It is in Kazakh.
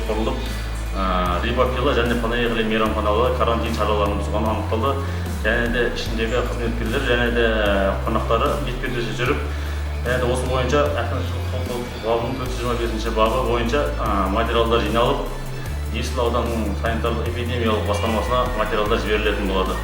топ құрылып, Рибакила және Панайғали мейрамханаларда карантин шараларын бұзғаны анықталды. Және де ішіндегі қызметкерлер және де қонақтары бетпердесіз жүріп, осы бойынша әкімшілік құқық бұзушылық бабының 425 бабы бойынша материалдар жиналып, Есіл ауданының санитарлық эпидемиялық басқармасына материалдар жіберілетін болады.